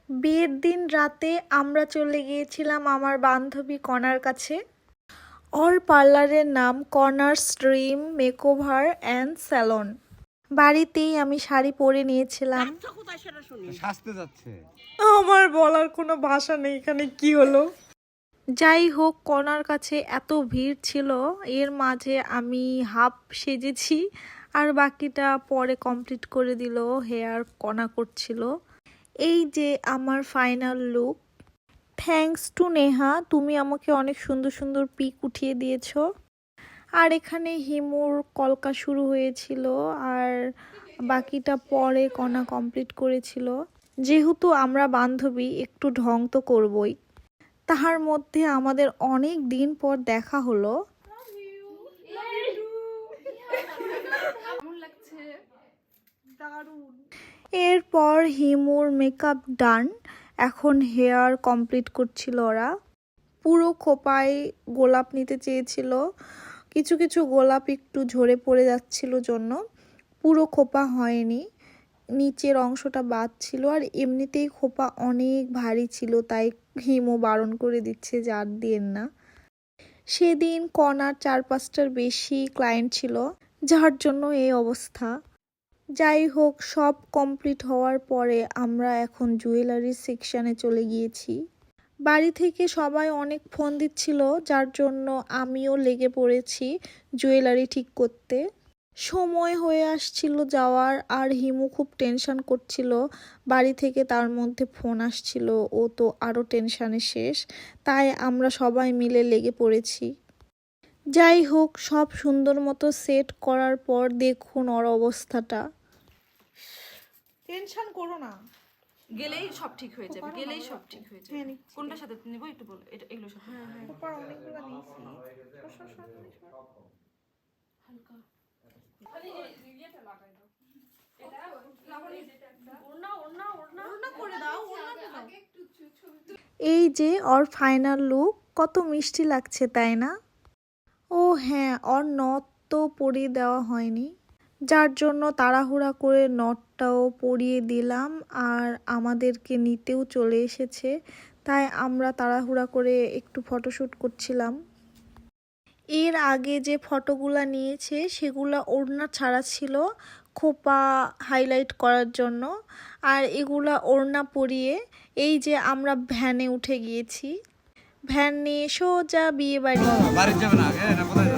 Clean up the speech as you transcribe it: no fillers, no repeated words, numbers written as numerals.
বিয়ের দিন রাতে আমরা চলে গিয়েছিলাম আমার বান্ধবী কণার কাছে। ওর পার্লারের নাম corners dream makeover and salon. বাড়িতেই আমি শাড়ি পরে নিয়েছিলাম। সাজতে যাচ্ছে। আমার বলার কোনো ভাষা নেই এখানে কি হলো। যাই হোক, কণার কাছে এত ভিড় ছিল, এর মাঝে আমি হাফ সেজেছি আর বাকিটা পরে কমপ্লিট করে দিল। হেয়ার কণা করছিল। এই যে আমার final look. Thanks to Neha, তুমি আমাকে অনেক সুন্দর সুন্দর পিক উঠিয়ে দিয়েছো। আর এখানে হিমুর কলকা শুরু হয়েছিল আর বাকিটা পরে কণা কমপ্লিট করেছিল। যেহেতু আমরা বান্ধবী, একটু ঢং তো করবই। তাহার মধ্যে আমাদের অনেক দিন পর দেখা হলো। এরপর হিমুর মেকআপ ডান, এখন হেয়ার কমপ্লিট করছিল ওরা। পুরো খোপায় গোলাপ নিতে চেয়েছিল, কিছু কিছু গোলাপ একটু ঝরে পড়ে যাচ্ছিল জন্য পুরো খোপা হয়নি, নিচের অংশটা বাদ ছিল। আর এমনিতেই খোপা অনেক ভারী ছিল, তাই হিমু বারণ করে দিচ্ছে যে আর দিয়েন না। সেদিন কণার 4-5টার বেশি ক্লায়েন্ট ছিল, যার জন্য এই অবস্থা। যাই হোক, সব কমপ্লিট হওয়ার পরে আমরা এখন জুয়েলারি সেকশানে চলে গিয়েছি। বাড়ি থেকে সবাই অনেক ফোন দিচ্ছিল, যার জন্য আমিও লেগে পড়েছি জুয়েলারি ঠিক করতে। সময় হয়ে আসছিল যাওয়ার, আর হিমু খুব টেনশন করছিল বাড়ি থেকে, তার মধ্যে ফোন আসছিল, ও তো আরও টেনশানে শেষ। তাই আমরা সবাই মিলে লেগে পড়েছি। যাই হোক, সব সুন্দর মতো সেট করার পর দেখুন ওর অবস্থাটা। টেনশন করো না, গেলেই সব ঠিক হয়ে যাবে, গেলেই সব ঠিক হয়ে যাবে। কোনটার সাথে নিব একটু বলো, এটা এগুলোর সাথে। উপর অনেকগুলো নিয়েছি। হালকা এই যে ওর ফাইনাল লুক, কত মিষ্টি লাগছে তাই না? ও হ্যাঁ, ওর নথ তো পরিয়ে দেওয়া হয়নি, যার জন্য তাড়াহুড়া করে নথটাও পরিয়ে দিলাম। আর আমাদেরকে নিতেও চলে এসেছে, তাই আমরা তাড়াহুড়া করে একটু ফটোশ্যুট করছিলাম। এর আগে যে ফটোগুলা নিয়েছে সেগুলা ওড়না ছাড়া ছিল, খোপা হাইলাইট করার জন্য। আর এগুলা ওড়না পরিয়ে এই যে আমরা ভ্যানে উঠে গিয়েছি। ভ্যান নিয়ে সোজা বিয়ে বাড়ি। বাড়ি যাবে না আগে না কোথায়